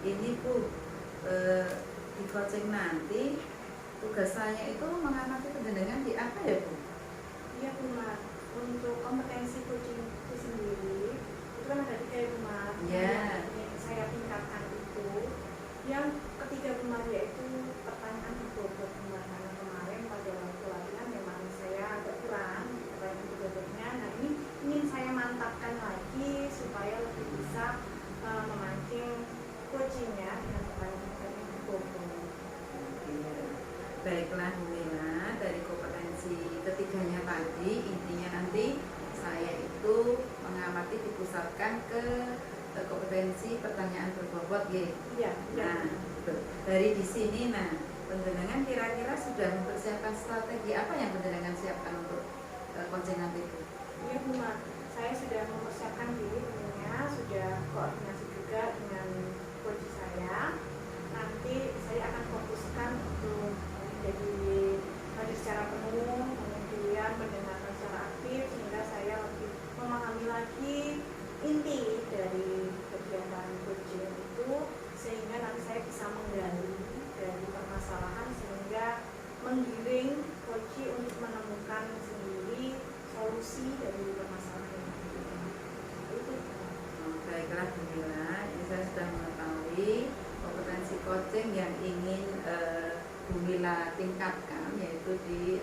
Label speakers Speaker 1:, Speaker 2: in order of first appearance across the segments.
Speaker 1: Ini Bu, di coaching nanti tugas saya itu mengamati penjenengan di apa ya Bu?
Speaker 2: Iya Bu Mat, untuk kompetensi coaching itu sendiri itu kan ada 3 Bu Mat.
Speaker 1: Ya.
Speaker 2: Yang saya tingkatkan itu yang ketiga Bu Mat, yaitu pertanyaan berbobot Bu Mat. Karena kemarin pada waktu latihan memang saya agak kurang pertanyaan berbobotnya. Nah ini ingin saya mantapkan lagi supaya lebih bisa memancing coachingnya dengan pertanyaan berbobot.
Speaker 1: Baiklah Bu Mila, dari kompetensi ketiganya tadi intinya nanti saya itu mengamati dipusatkan ke kompetensi pertanyaan berbobot ya.
Speaker 2: Iya.
Speaker 1: Nah, dari di sini penjenengan kira-kira sudah mempersiapkan strategi apa yang penjenengan siapkan untuk coaching nanti Bu?
Speaker 2: Iya Bu Mat, saya sudah mempersiapkan diri tentunya, sudah koordinasi juga dengan coach saya. Nanti saya akan fokuskan untuk jadi hadir secara penuh, kemudian mendengarkan secara aktif sehingga saya lebih memahami lagi inti dari kegiatan coaching itu, sehingga nanti saya bisa menggali dari permasalahan sehingga menggiring coach untuk menemukan sendiri solusi dari permasalahan itu.
Speaker 1: Baiklah Bu Mila, ini saya sudah mengetahui kompetensi coaching yang ingin Bu Mila tingkatkan, yaitu di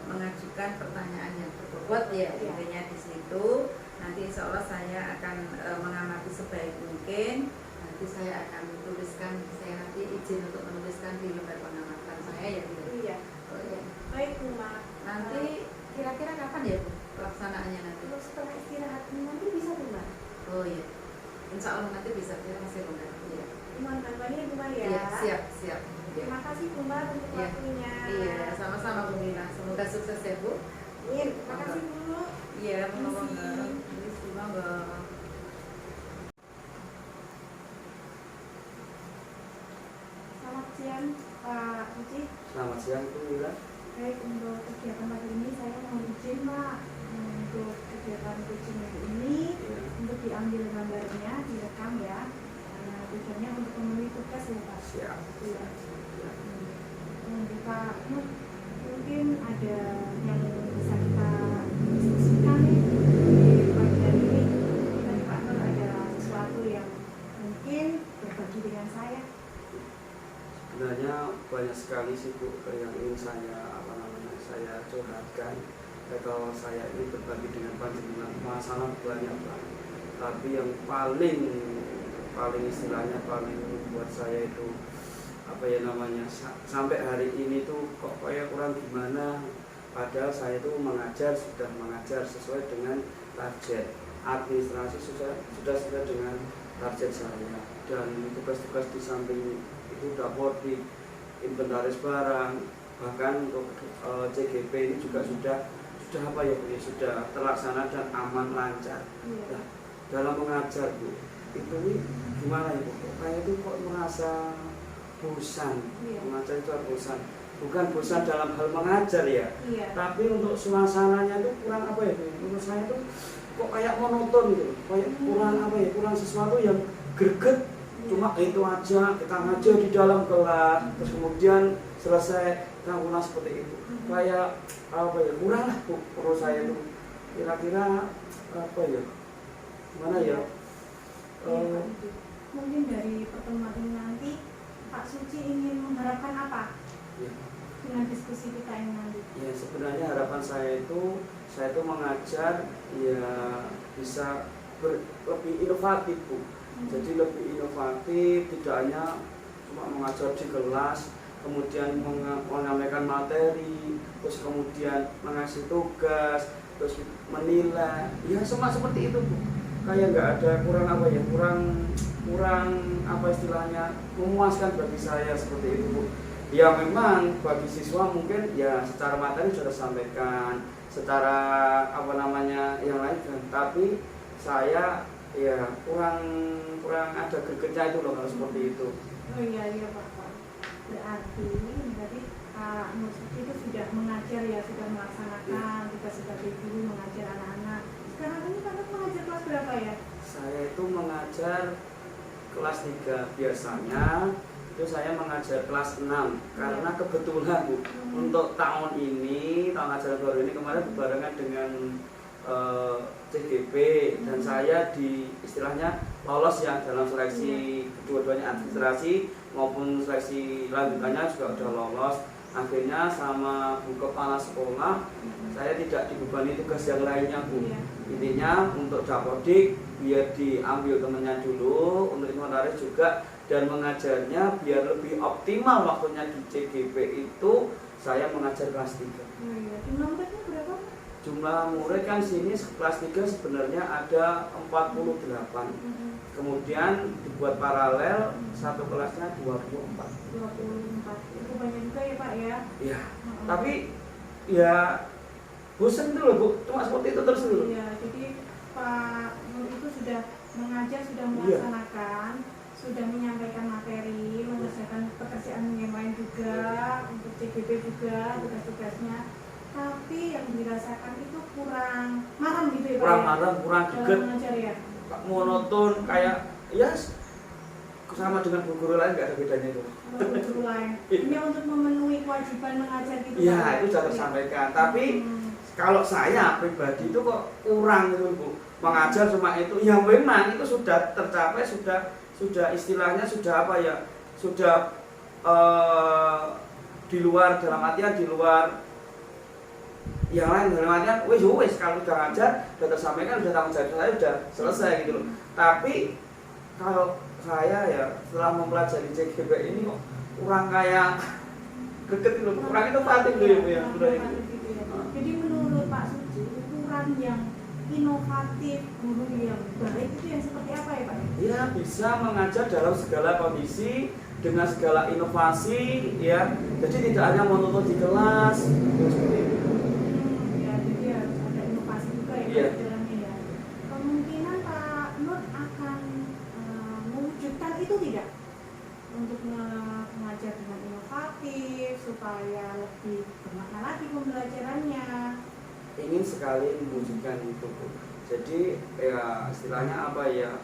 Speaker 1: mengajukan pertanyaan yang berbobot ya, intinya di situ. Nanti insya Allah saya akan mengamati sebaik mungkin. Nanti saya akan tuliskan, saya nanti izin untuk menuliskan di lembar pengamatan saya ya Bu.
Speaker 2: Iya.
Speaker 1: Oh, ya.
Speaker 2: Baik Bu Mat.
Speaker 1: Nanti kira-kira kapan ya Bu pelaksanaannya nanti?
Speaker 2: Terus setelah istirahat nanti bisa Bu Mat.
Speaker 1: Oh iya, insya Allah nanti bisa, ya masih longgar. Iya.
Speaker 2: Mohon bantuannya Bu Mat ya.
Speaker 1: Iya, siap.
Speaker 2: Terima kasih Bu Mat untuk
Speaker 1: Iya.
Speaker 2: waktunya.
Speaker 1: Iya, sama-sama Bu Mila. Semoga sukses ya Bu.
Speaker 2: Iya, terima kasih Bu.
Speaker 1: Iya, monggo.
Speaker 2: Selamat siang Pak Uci.
Speaker 3: Selamat siang Bu Mila.
Speaker 2: Baik, untuk kegiatan pagi ini saya mohon izin Pak, untuk kegiatan coaching ini untuk diambil gambarnya, direkam ya. Tujuannya untuk memenuhi tugas ya Pak.
Speaker 3: Siap.
Speaker 2: Iya. Pak, mungkin ada yang bisa kita diskusikan nih di bagian ini. Tadi Pak Nur ada sesuatu yang mungkin berbagi dengan saya.
Speaker 3: Sebenarnya banyak sekali sih Bu yang ingin saya curhatkan atau saya ingin berbagi dengan panjenengan, masalah banyak banget. Tapi yang paling istilahnya paling membuat saya itu sampai hari ini tuh kok kayak kurang gimana, padahal saya itu sudah mengajar sesuai dengan target administrasi, sudah sesuai dengan target saya, dan tugas-tugas di samping itu dapat inventaris barang, bahkan untuk CGP ini juga sudah terlaksana dan aman lancar. Nah, dalam mengajar Bu, itu gimana ya Bu? Kayak itu kok merasa bosan. Mengajar itu bosan. Bukan bosan dalam hal mengajar ya. Tapi untuk suasananya itu kurang apa ya Bu? Menurut saya itu kok kayak monoton gitu. Kayak kurang sesuatu yang greget. Cuma itu aja, kita ngajar di dalam kelas, terus kemudian selesai kita ulang seperti itu. Kayak kurang lah Bu, menurut saya itu. Kira-kira gimana ya?
Speaker 2: Mungkin dari pertemuan ini nanti Pak Suci ingin mengharapkan apa dengan diskusi kita ini nanti?
Speaker 3: Ya, sebenarnya harapan saya itu mengajar ya bisa lebih inovatif Bu. Jadi lebih inovatif, tidak hanya cuma mengajar di kelas, kemudian menyampaikan materi, terus kemudian mengasih tugas, terus menilai, ya semua seperti itu Bu. Kayak nggak ada kurang istilahnya memuaskan bagi saya seperti itu Bu. Ya memang bagi siswa mungkin ya secara materi sudah sampaikan, secara yang lain kan, tapi saya ya kurang ada gregetnya itu loh kalau seperti itu.
Speaker 2: Oh iya Pak. Berarti Pak Nur Suci itu sudah mengajar ya, sudah melaksanakan tugas sebagai guru mengajar anak-anak. Sekarang ini Pak Nur mengajar kelas berapa ya?
Speaker 3: Saya itu mengajar kelas 3 biasanya itu saya mengajar kelas 6 karena kebetulan Bu untuk tahun ini, tahun ajaran baru ini kemarin berbarengan dengan CGP dan saya di istilahnya lolos ya dalam seleksi kedua-duanya administrasi maupun seleksi lanjutannya juga udah lolos. Akhirnya sama Bu Kepala Sekolah saya tidak dibebani tugas yang lainnya Bu. Intinya untuk dapodik biar diambil temennya dulu, untuk inventaris juga, dan mengajarnya biar lebih optimal waktunya di CGP itu saya mengajar kelas 3.
Speaker 2: Jumlah muridnya berapa?
Speaker 3: Jumlah murid kan sini kelas 3 sebenarnya ada 48. Kemudian dibuat paralel satu kelasnya 24.
Speaker 2: 24. Itu banyak juga ya Pak ya?
Speaker 3: Iya. Tapi ya bosan itu loh Bu, cuma seperti itu terus dulu.
Speaker 2: Iya, jadi Pak Nur itu sudah mengajar, sudah melaksanakan, sudah menyampaikan materi, mengerjakan pekerjaan yang lain juga, untuk CGP juga tugas-tugasnya. Tapi yang dirasakan itu kurang maram gitu ya Pak?
Speaker 3: Kurang maram, kurang greget.
Speaker 2: Mengajar ya?
Speaker 3: Monoton kayak ya sama dengan guru lain nggak ada bedanya itu.
Speaker 2: Guru lain. Ini untuk memenuhi kewajiban mengajar gitu.
Speaker 3: Iya,
Speaker 2: Pak?
Speaker 3: itu sudah tersampaikan. Tapi kalau saya pribadi itu kok kurang gitu Bu. Mengajar cuma itu, yang memang itu sudah tercapai, sudah istilahnya sudah apa ya, sudah di luar, dalam artian di luar yang lain, dalam artian wis kalau udah ngajar, udah tersampaikan, udah tanggung jawab saya udah selesai gitu loh. Tapi kalau saya ya setelah mempelajari CGP ini kok kurang kayak greget gitu, kurang inovatif gitu ya.
Speaker 2: Jadi menurut Pak Suci, ukuran yang inovatif guru yang baik itu yang seperti apa ya Pak?
Speaker 3: Ya bisa mengajar dalam segala kondisi dengan segala inovasi ya. Jadi tidak hanya monoton di kelas.
Speaker 2: Ya, jadi harus ada inovasi juga ya
Speaker 3: Iya.
Speaker 2: Pak dalamnya ya. Kemungkinan Pak Nur akan mewujudkan itu tidak? Untuk mengajar dengan inovatif supaya lebih bermakna lagi pembelajarannya.
Speaker 3: Ingin sekali mewujudkan itu Bu. Jadi ya istilahnya apa ya,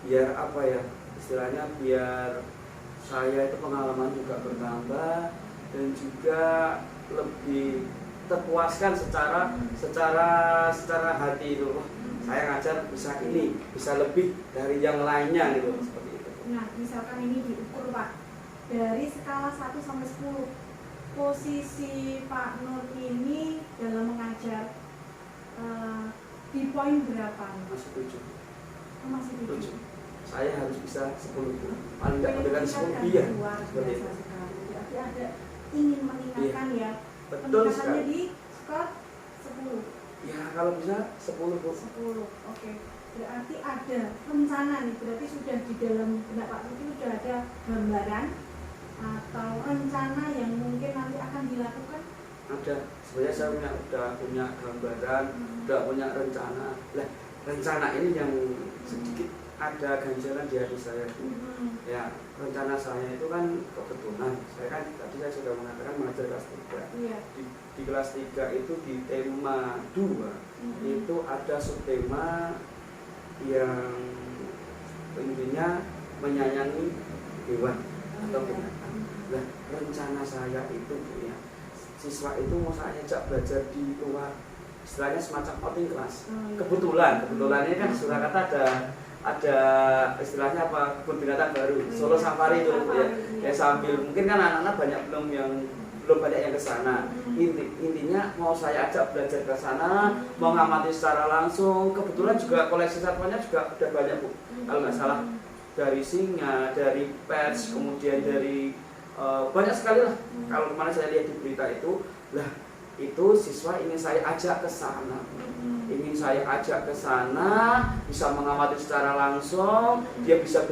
Speaker 3: biar apa ya istilahnya, biar saya itu pengalaman juga bertambah dan juga lebih terpuaskan secara hati itu. Saya ngajar bisa ini, bisa lebih dari yang lainnya gitu, seperti itu.
Speaker 2: Nah, misalkan ini diukur Pak dari skala 1 sampai 10, posisi Pak Nur ini dalam mengajar di poin berapa?
Speaker 3: Masih 7.
Speaker 2: Masih 7.
Speaker 3: Saya harus bisa 10 Bu. Paling tidak lebih dari 10 iya. Seperti itu.
Speaker 2: Berarti ada ingin meningkatkan ya.
Speaker 3: Betul
Speaker 2: Peningkatannya
Speaker 3: sekali.
Speaker 2: di skor 10.
Speaker 3: Ya kalau bisa 10 Bu.
Speaker 2: 10. Oke. Berarti ada rencana nih, berarti sudah di dalam benak Pak Suci sudah ada gambaran atau rencana yang mungkin nanti akan dilakukan?
Speaker 3: Ada. Sebenarnya saya udah punya gambaran, udah punya rencana. Lah, rencana ini yang sedikit ada ganjalan di hati saya. Ya, rencana saya itu kan kebetulan. Saya kan tadi saya sudah mengatakan mengajar kelas 3.
Speaker 2: Iya.
Speaker 3: Di kelas 3 itu di tema 2 itu ada subtema yang intinya menyayangi hewan atau binatang. Nah, rencana saya itu ya, siswa itu mau saya ajak belajar di luar, istilahnya semacam outing kelas. Kebetulan ini kan di Surakarta ada istilahnya apa, kebun binatang baru, Solo Safari itu ya. Ya sambil mungkin kan anak-anak belum banyak yang ke sana. Intinya mau saya ajak belajar ke sana, mau ngamati secara langsung. Kebetulan juga koleksi satwanya juga udah banyak Bu. Kalau nggak salah dari singa, dari pets, kemudian dari banyak sekali lah. Kalau kemarin saya lihat di berita itu, lah itu siswa ingin saya ajak ke sana. Ingin saya ajak ke sana, bisa mengamati secara langsung, dia bisa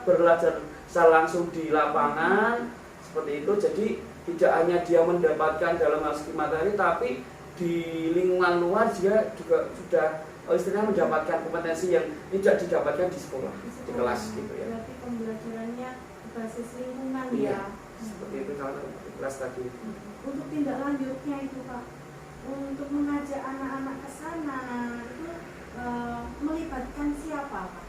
Speaker 3: belajar secara langsung di lapangan, seperti itu. Jadi tidak hanya dia mendapatkan dalam hal segi materi, tapi di lingkungan luar dia juga sudah istilahnya mendapatkan kompetensi yang tidak didapatkan di sekolah, di kelas gitu ya.
Speaker 2: Berarti pembelajarannya berbasis lingkungan
Speaker 3: Iya,
Speaker 2: ya.
Speaker 3: seperti itu kalau di kelas tadi.
Speaker 2: Untuk tindak lanjutnya itu Pak, untuk mengajak anak-anak ke sana itu melibatkan siapa Pak?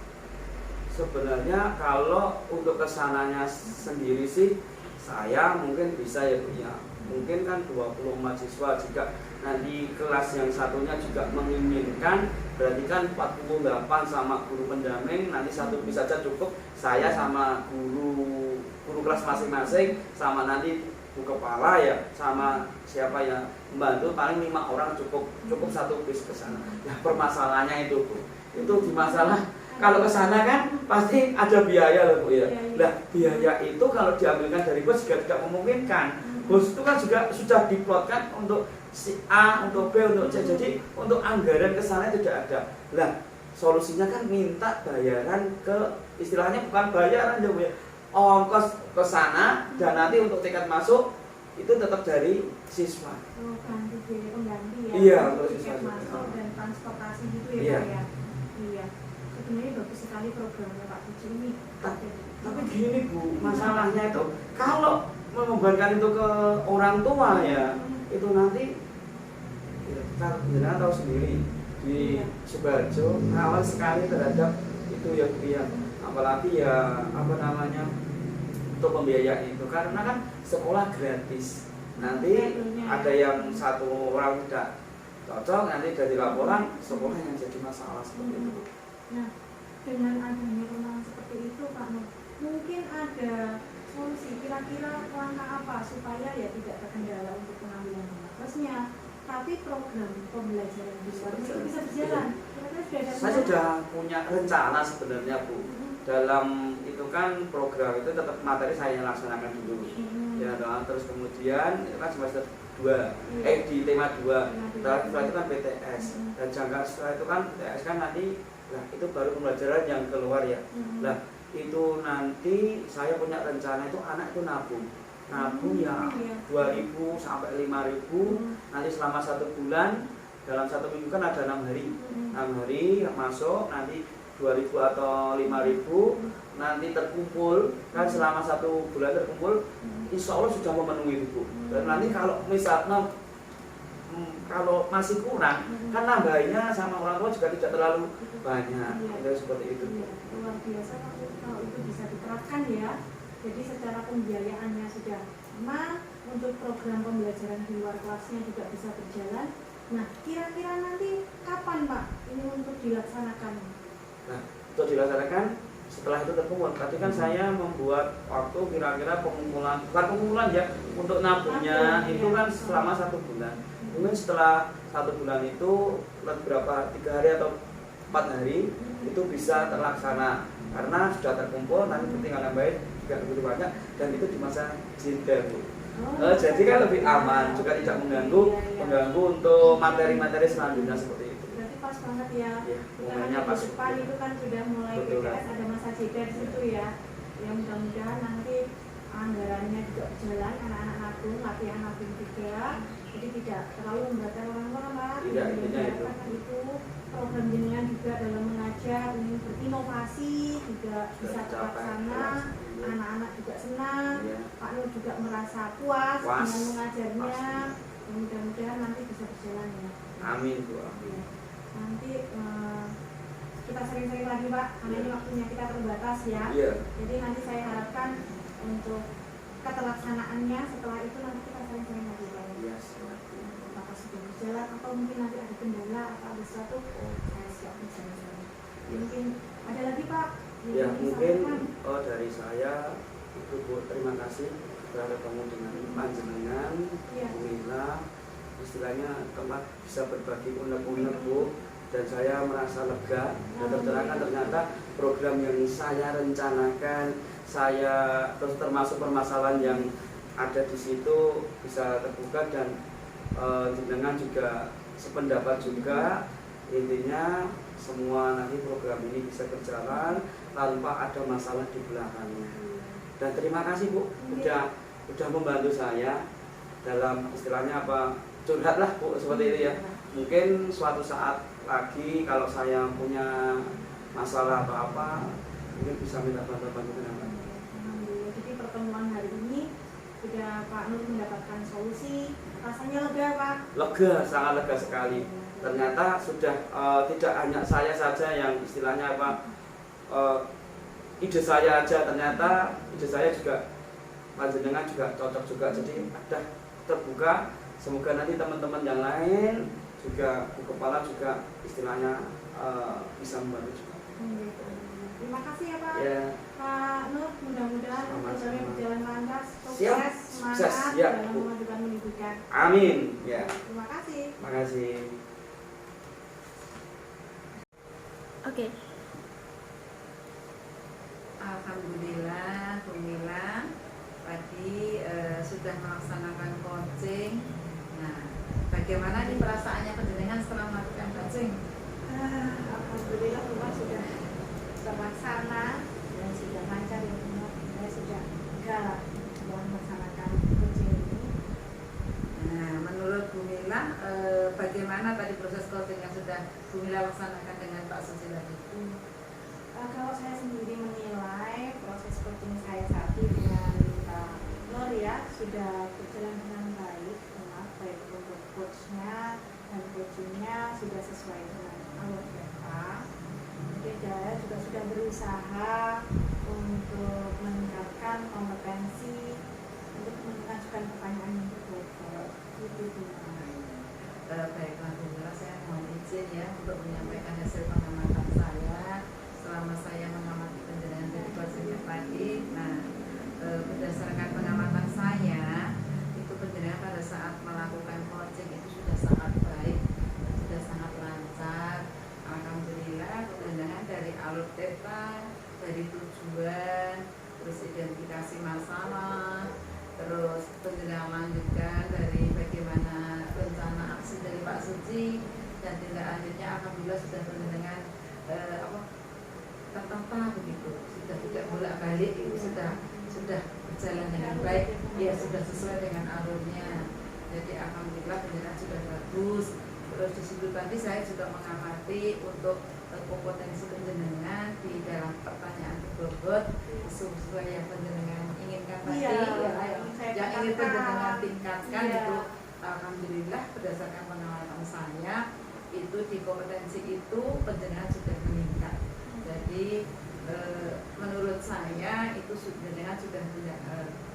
Speaker 3: sebenarnya kalau untuk kesananya sendiri sih saya mungkin bisa ya Bu ya. Mungkin kan 20 mahasiswa, jika nanti kelas yang satunya juga menginginkan, berarti kan 48 sama guru pendamping, nanti satu bisa saja cukup saya sama guru kelas masing-masing, sama nanti bu kepala ya, sama siapa ya membantu, paling 5 orang cukup satu bis ke sana. Nah permasalahannya itu Bu, itu di masalah kalau ke sana kan pasti ada biaya loh Bu ya. Nah biaya itu kalau diambilkan dari bos juga tidak memungkinkan. Bos itu kan juga sudah diplotkan untuk si A, untuk B, untuk C. Jadi untuk anggaran ke sana tidak ada. Lah solusinya kan minta bayaran ke, istilahnya bukan bayaran ya Bu ya, ongkos ke sana, dan nanti untuk tiket masuk itu tetap dari siswa.
Speaker 2: Oh, ganti biaya pengganti ya.
Speaker 3: Iya, untuk
Speaker 2: tiket
Speaker 3: siswa
Speaker 2: masuk dan transportasi gitu ya
Speaker 3: iya.
Speaker 2: Pak ya. Iya. Sebenarnya bagus sekali programnya Pak Puji ini.
Speaker 3: Tapi gini Bu, masalahnya itu kalau membebankan itu ke orang tua ya, itu nanti kita benar tahu sendiri di Subarjo rawan sekali terhadap itu ya Bu ya. Apalagi ya apa namanya untuk pembiayaan itu, karena kan sekolah gratis. Nanti ada yang satu orang tidak cocok, nanti jadi laporan sekolah yang jadi masalah seperti itu.
Speaker 2: Nah, dengan adanya pemahaman seperti itu Pak Nur, mungkin ada solusi kira-kira langkah apa supaya ya tidak terkendala untuk pengambilan plusnya, tapi program pembelajaran di luar itu bisa berjalan.
Speaker 3: Saya sudah punya rencana sebenarnya Bu. Dalam itu kan program itu tetap materi saya laksanakan dulu. Ya, terus kemudian itu kan semester 2, di tema 2. Setelah itu kan PTS. Dan jangka setelah itu kan PTS kan nanti, nah itu baru pembelajaran yang keluar ya. Nah itu nanti saya punya rencana itu anak itu nabung ya 2.000 sampai 5.000, nanti selama 1 bulan, dalam 1 minggu kan ada 6 hari 6 hari masuk, nanti 2.000 atau 5.000 nanti terkumpul kan, selama 1 bulan terkumpul, insya Allah sudah memenuhi itu. Dan nanti kalau misalnya kalau masih kurang kan nambahnya sama orang tua juga tidak terlalu banyak. Itu seperti itu.
Speaker 2: Luar biasa kalau itu bisa diterapkan ya. Jadi secara pembiayaannya sudah aman, untuk program pembelajaran di luar kelasnya juga bisa berjalan. Nah, kira-kira nanti kapan Pak ini untuk dilaksanakan?
Speaker 3: Nah, untuk dilaksanakan setelah itu terkumpul. Tadi kan saya membuat waktu kira-kira pengumpulan, bukan pengumpulan ya, untuk nabungnya itu kan selama 1 bulan. Mungkin setelah 1 bulan itu berapa, 3 hari atau 4 hari itu bisa terlaksana karena sudah terkumpul, nanti ketinggalan baik juga begitu banyak, dan itu di masa jeda Bu. Jadi kan lebih aman, juga tidak mengganggu untuk materi-materi selanjutnya seperti itu.
Speaker 2: Berarti pas banget ya.
Speaker 3: Momennya pas.
Speaker 2: Depan itu kan sudah mulai PTS, ada masa jeda di situ ya. Ya mudah-mudahan nanti anggarannya juga berjalan, anak-anak nabung, latihan nabung juga. Jadi tidak terlalu memberatkan orang tua Pak.
Speaker 3: Tidak, intinya
Speaker 2: itu program jenengan juga dalam mengajar ingin berinovasi juga bisa terlaksana, anak-anak juga senang, Pak Nur juga merasa puas dengan mengajarnya. Mudah-mudahan nanti bisa berjalan ya.
Speaker 3: Amin Bu.
Speaker 2: Nanti kita sering-sering lagi Pak, karena ini waktunya kita terbatas ya. Jadi nanti saya harapkan untuk ketelaksanaannya setelah itu nanti kita sering-sering lagi Pak. Apakah sudah berjalan atau mungkin nanti ada kendala atau ada sesuatu, saya siap berjalan. Mungkin ada lagi Pak?
Speaker 3: Ya mungkin dari saya itu Bu, terima kasih telah bertemu dengan panjenengan, Mila, istilahnya tempat bisa berbagi unek-unek Bu, dan saya merasa lega dan tercerahkan. Ternyata program yang saya rencanakan, saya terus termasuk permasalahan yang ada di situ bisa terbuka, dan jenengan juga sependapat juga. Intinya semua nanti program ini bisa berjalan tanpa ada masalah di belakangnya. Dan terima kasih Bu, udah membantu saya dalam istilahnya apa, curhat lah Bu, seperti itu ya. Mungkin suatu saat lagi kalau saya punya masalah apa-apa, mungkin bisa minta bantuan dengan Pak.
Speaker 2: Jadi pertemuan hari ini sudah Pak Nur mendapatkan solusi, rasanya lega Pak?
Speaker 3: Lega, sangat lega sekali. Ternyata sudah tidak hanya saya saja yang istilahnya apa ide saya aja, ternyata ide saya juga panjenengan juga cocok juga, jadi ada terbuka. Semoga nanti teman-teman yang lain juga Bu Kepala juga istilahnya bisa membantu juga.
Speaker 2: Terima kasih ya Pak.
Speaker 3: Ya.
Speaker 2: Pak Nur, mudah-mudahan programnya berjalan lancar,
Speaker 3: Siap.
Speaker 2: sukses, semangat
Speaker 3: Ya,
Speaker 2: dalam
Speaker 3: Bu.
Speaker 2: memajukan pendidikan.
Speaker 3: Amin. Ya.
Speaker 2: Terima kasih.
Speaker 3: Terima kasih.
Speaker 2: Oke.
Speaker 1: Alhamdulillah, Bu Mila tadi sudah melaksanakan coaching. Nah, bagaimana nih perasaannya panjenengan setelah melakukan coaching?
Speaker 2: Alhamdulillah rumah sudah terlaksana dan sudah lancar ya Bu. Saya sudah galak dalam melaksanakan coaching ini.
Speaker 1: Nah, menurut Bu Mila, bagaimana tadi proses coaching yang sudah Bu Mila laksanakan dengan Pak Suci tadi?
Speaker 2: Kalau saya sendiri menilai proses coaching saya saat ini dengan Pak Nur ya sudah berjalan dengan baik, baik untuk coachnya dan coachingnya sudah sesuai dengan alur kita. Jadi saya juga sudah berusaha untuk meningkatkan kompetensi untuk mengajukan pertanyaan yang berbobot. Itu
Speaker 1: Baiklah Bu Mila, saya mohon izin ya untuk menyampaikan hasil pengamatan saya selama saya mengamati panjenengan dari coaching tadi. Nah, berdasarkan pengamatan saya, itu panjenengan pada saat melakukan coaching itu sudah sangat baik, sudah sangat lancar. Alhamdulillah, panjenengan dari alur theta, dari tujuan, terus identifikasi masalah, terus panjenengan lanjutkan dari bagaimana rencana aksi dari Pak Suci, dan tindak lanjutnya alhamdulillah sudah panjenengan tertata begitu, sudah tidak bolak-balik, itu sudah berjalan dengan baik, ya sudah sesuai dengan alurnya. Jadi alhamdulillah penjelasan sudah bagus. Terus di situ tadi saya juga mengamati untuk kompetensi panjenengan di dalam pertanyaan berbobot sesuai yang panjenengan inginkan tadi, yang ingin panjenengan tingkatkan itu alhamdulillah berdasarkan pengamatan saya itu di kompetensi itu panjenengan sudah meningkat. Jadi menurut saya itu panjenengan sudah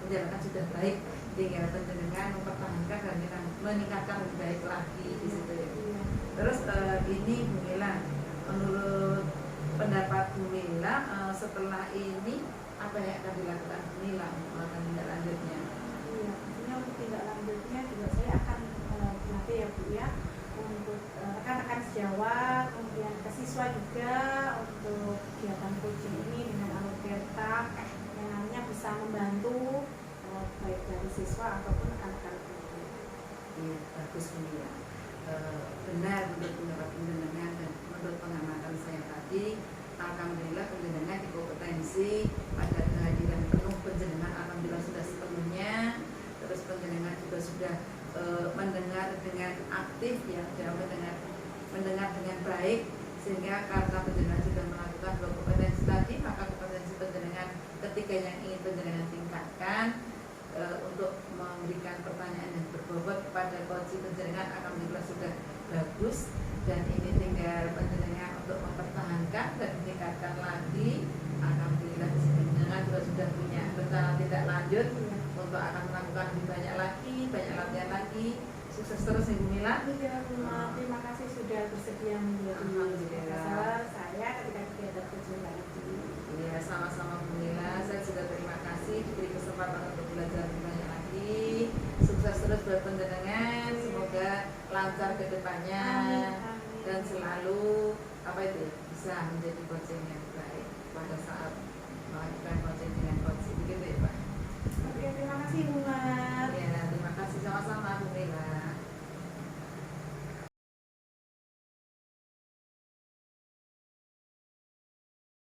Speaker 1: menjalankan sudah baik, tinggal panjenengan mempertahankan dan meningkatkan lebih baik lagi di situ. Terus ini Bu Mila, menurut pendapat Bu Mila setelah ini apa yang akan dilakukan Bu Mila melakukan tindak lanjutnya?
Speaker 2: Iya, tentunya untuk tindak lanjutnya juga saya akan berlatih ya Bu ya, untuk rekan-rekan sejawat, kemudian ke siswa juga untuk kegiatan coaching ini dengan alur theta yang nantinya bisa membantu baik dari siswa ataupun rekan-rekan guru.
Speaker 1: Iya, bagus Bu Mila. Benar menurut pendapat panjenengan dan menurut pengamatan saya tadi, alhamdulillah panjenengan di kompetensi pada kehadiran penuh panjenengan alhamdulillah sudah sepenuhnya. Terus panjenengan juga sudah mendengar dengan aktif ya, mendengar dengan baik, sehingga karena panjenengan sudah melakukan dua kompetensi tadi, maka kompetensi panjenengan ketika yang ingin panjenengan tingkatkan untuk memberikan pertanyaan yang berbobot kepada coach panjenengan alhamdulillah sudah bagus, dan ini tinggal panjenengan untuk mempertahankan dan meningkatkan lagi. Alhamdulillah panjenengan juga sudah punya rencana tidak lanjut untuk akan melakukan lebih banyak latihan lagi. Sukses terus Ibu Mila.
Speaker 2: Terima kasih sudah bersedia menjadi sponsor saya ketika kegiatan coaching tadi.
Speaker 1: Iya, sama-sama Bu Mila. Saya juga terima kasih diberi kesempatan untuk belajar lebih banyak lagi. Sukses terus buat panjenengan. Semoga lancar ke depannya.
Speaker 2: Amin.
Speaker 1: Dan selalu bisa menjadi coaching yang baik pada saat melakukan